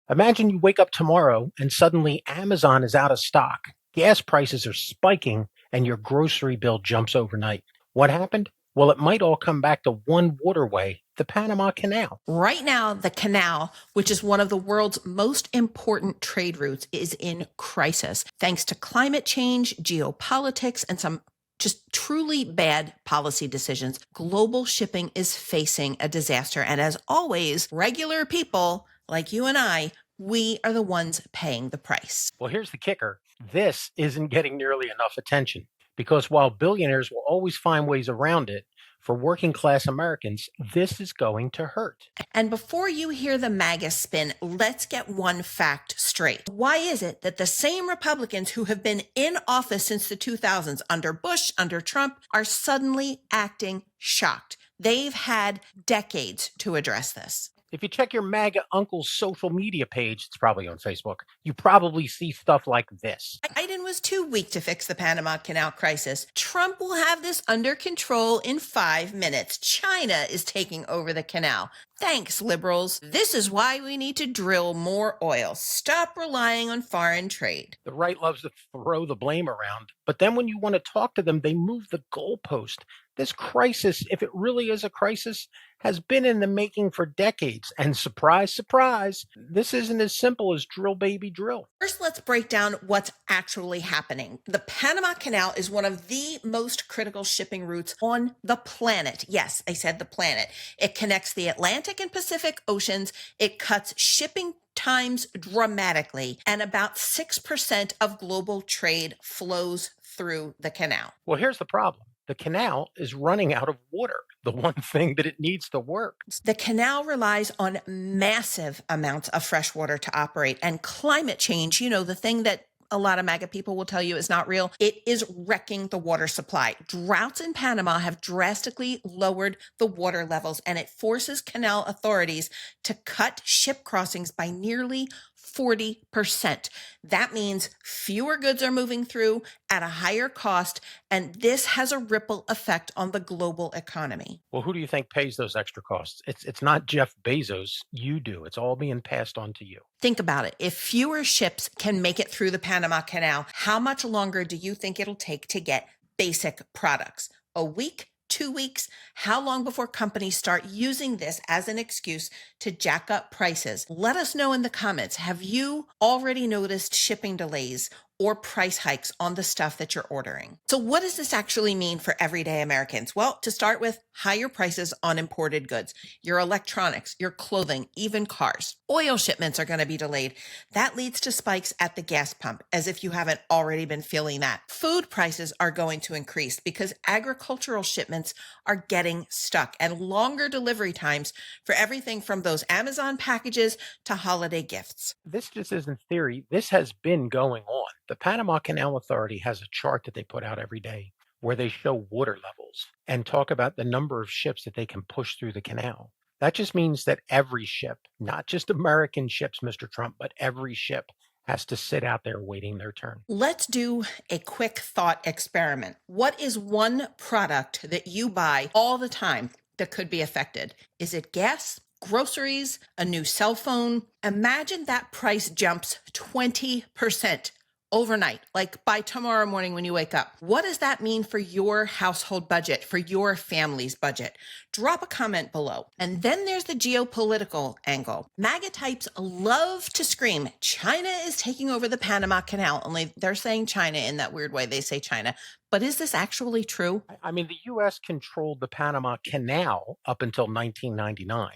Imagine you wake up tomorrow and suddenly Amazon is out of stock. Gas prices are spiking and your grocery bill jumps overnight. What happened? Well, it might all come back to one waterway, the Panama Canal. Right now, the canal, which is one of the world's most important trade routes, is in crisis thanks to climate change, geopolitics, and some just truly bad policy decisions. Global shipping is facing a disaster. And as always, regular people like you and I, we are the ones paying the price. Well, here's the kicker. This isn't getting nearly enough attention because while billionaires will always find ways around it, for working class Americans, this is going to hurt. And before you hear the MAGA spin, let's get one fact straight. Why is it that the same Republicans who have been in office since the 2000s, under Bush, under Trump, are suddenly acting shocked? They've had decades to address this. If you check your MAGA uncle's social media page, it's probably on Facebook, you probably see stuff like this. Biden was too weak to fix the Panama Canal crisis. Trump will have this under control in 5 minutes. China is taking over the canal. Thanks, liberals. This is why we need to drill more oil. Stop relying on foreign trade. The right loves to throw the blame around, but then when you want to talk to them, they move the goalpost. This crisis, if it really is a crisis, has been in the making for decades. And surprise, surprise, this isn't as simple as drill, baby, drill. First, let's break down what's actually happening. The Panama Canal is one of the most critical shipping routes on the planet. Yes, I said the planet. It connects the Atlantic and Pacific Oceans. It cuts shipping times dramatically, and about 6% of global trade flows through the canal. Well, here's the problem. The canal is running out of water, the one thing that it needs to work. The canal relies on massive amounts of fresh water to operate, and climate change, the thing that a lot of MAGA people will tell you is not real. It is wrecking the water supply. Droughts in Panama have drastically lowered the water levels, and it forces canal authorities to cut ship crossings by nearly 40%. That means fewer goods are moving through at a higher cost, and this has a ripple effect on the global economy. Well, who do you think pays those extra costs? It's not Jeff Bezos. You do. It's all being passed on to you. Think about it. If fewer ships can make it through the Panama Canal, how much longer do you think it'll take to get basic products? A week? 2 weeks? How long before companies start using this as an excuse to jack up prices? Let us know in the comments. Have you already noticed shipping delays or price hikes on the stuff that you're ordering? So what does this actually mean for everyday Americans? Well, to start with, higher prices on imported goods, your electronics, your clothing, even cars. Oil shipments are going to be delayed. That leads to spikes at the gas pump, as if you haven't already been feeling that. Food prices are going to increase because agricultural shipments are getting stuck, and longer delivery times for everything from those Amazon packages to holiday gifts. This just isn't theory. This has been going on. The Panama Canal Authority has a chart that they put out every day where they show water levels and talk about the number of ships that they can push through the canal. That just means that every ship, not just American ships, Mr. Trump, but every ship has to sit out there waiting their turn. Let's do a quick thought experiment. What is one product that you buy all the time that could be affected? Is it gas? Groceries? A new cell phone? Imagine that price jumps 20% overnight, like by tomorrow morning when you wake up. What does that mean for your household budget, for your family's budget? Drop a comment below. And then there's the geopolitical angle. MAGA types love to scream, China is taking over the Panama Canal, only they're saying China in that weird way. They say China. But is this actually true? I mean, the U.S. controlled the Panama Canal up until 1999.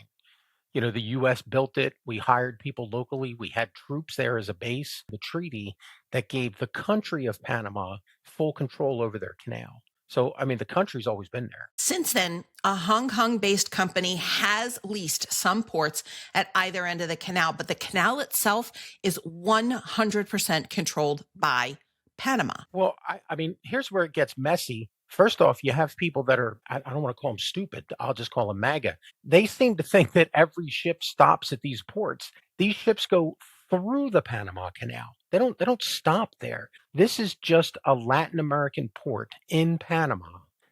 The U.S. built it. We hired people locally. We had troops there as a base. The treaty that gave the country of Panama full control over their canal. So, I mean, the country's always been there. Since then, a Hong Kong-based company has leased some ports at either end of the canal, but the canal itself is 100% controlled by Panama. Well, I mean, here's where it gets messy. First off, you have people that are, I don't want to call them stupid. I'll just call them MAGA. They seem to think that every ship stops at these ports. These ships go through the Panama Canal. They don't stop there. This is just a Latin American port in Panama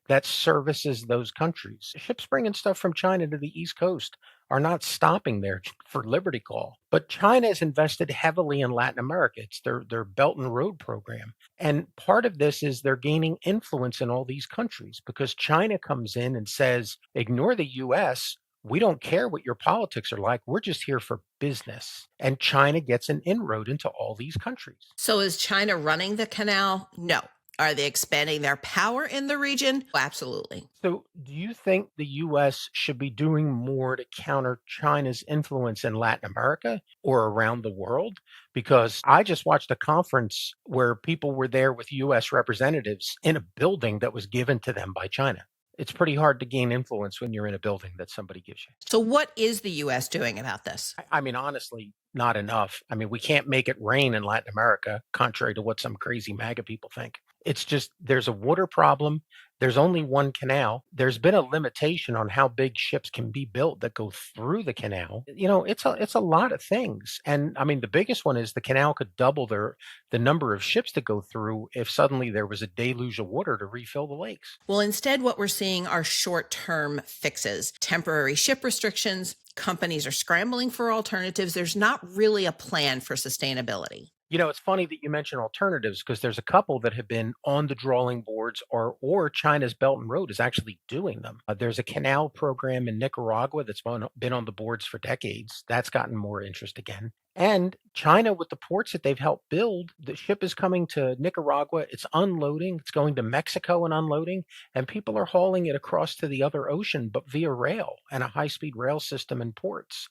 that services those countries. Ships bringing stuff from China to the East Coast are not stopping there for Liberty Call. But China has invested heavily in Latin America. It's their Belt and Road program. And part of this is they're gaining influence in all these countries because China comes in and says, ignore the US. We don't care what your politics are like. We're just here for business. And China gets an inroad into all these countries. So is China running the canal? No. Are they expanding their power in the region? Absolutely. So, do you think the US should be doing more to counter China's influence in Latin America or around the world? Because I just watched a conference where people were there with US representatives in a building that was given to them by China. It's pretty hard to gain influence when you're in a building that somebody gives you. So what is the U.S. doing about this? I mean, honestly, not enough. I mean, we can't make it rain in Latin America, contrary to what some crazy MAGA people think. It's just there's a water problem. There's only one canal. There's been a limitation on how big ships can be built that go through the canal. It's a lot of things. And I mean, the biggest one is the canal could double the number of ships that go through if suddenly there was a deluge of water to refill the lakes. Well, instead, what we're seeing are short-term fixes, temporary ship restrictions. Companies are scrambling for alternatives. There's not really a plan for sustainability. It's funny that you mention alternatives because there's a couple that have been on the drawing boards or China's Belt and Road is actually doing them. There's a canal program in Nicaragua that's been on the boards for decades. That's gotten more interest again. And China, with the ports that they've helped build, the ship is coming to Nicaragua. It's unloading. It's going to Mexico and unloading. And people are hauling it across to the other ocean, but via rail and a high-speed rail system in ports.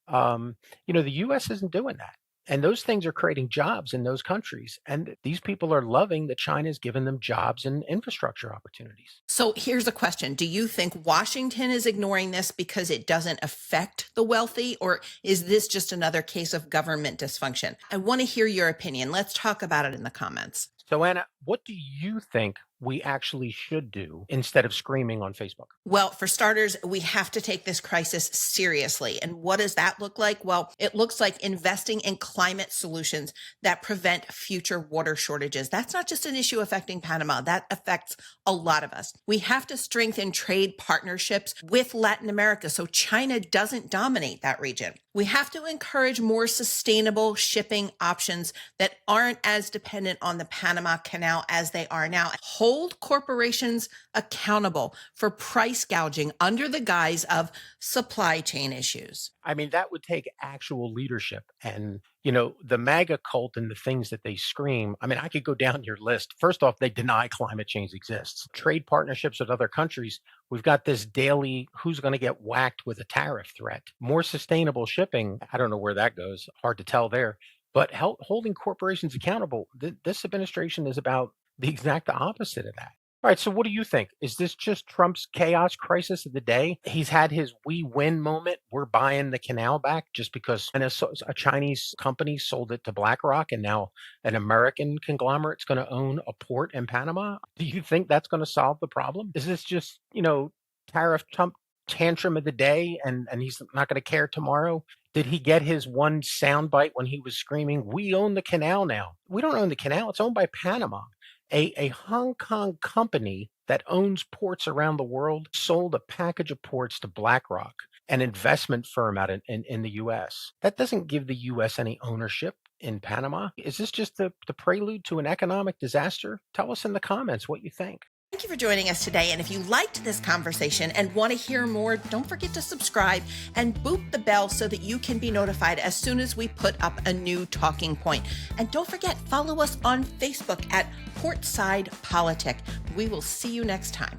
The U.S. isn't doing that. And those things are creating jobs in those countries. And these people are loving that China's given them jobs and infrastructure opportunities. So here's a question. Do you think Washington is ignoring this because it doesn't affect the wealthy, or is this just another case of government dysfunction? I want to hear your opinion. Let's talk about it in the comments. So, Anna, what do you think we actually should do instead of screaming on Facebook? Well, for starters, we have to take this crisis seriously. And what does that look like? Well, it looks like investing in climate solutions that prevent future water shortages. That's not just an issue affecting Panama. That affects a lot of us. We have to strengthen trade partnerships with Latin America so China doesn't dominate that region. We have to encourage more sustainable shipping options that aren't as dependent on the Panama Canal as they are now. Hold corporations accountable for price gouging under the guise of supply chain issues. I mean, that would take actual leadership. And, the MAGA cult and the things that they scream. I mean, I could go down your list. First off, they deny climate change exists. Trade partnerships with other countries. We've got this daily who's going to get whacked with a tariff threat. More sustainable shipping. I don't know where that goes. Hard to tell there. But holding corporations accountable. This administration is about the exact opposite of that. All right, so what do you think? Is this just Trump's chaos crisis of the day? He's had his we win moment. We're buying the canal back just because a Chinese company sold it to BlackRock and now an American conglomerate's going to own a port in Panama. Do you think that's going to solve the problem? Is this just, tariff Trump tantrum of the day and he's not going to care tomorrow? Did he get his one soundbite when he was screaming, "We own the canal now"? We don't own the canal. It's owned by Panama. A Hong Kong company that owns ports around the world sold a package of ports to BlackRock, an investment firm out in the U.S. That doesn't give the U.S. any ownership in Panama. Is this just the prelude to an economic disaster? Tell us in the comments what you think. Thank you for joining us today. And if you liked this conversation and want to hear more, don't forget to subscribe and boop the bell so that you can be notified as soon as we put up a new talking point. And don't forget, follow us on Facebook at PortsidePolitics. We will see you next time.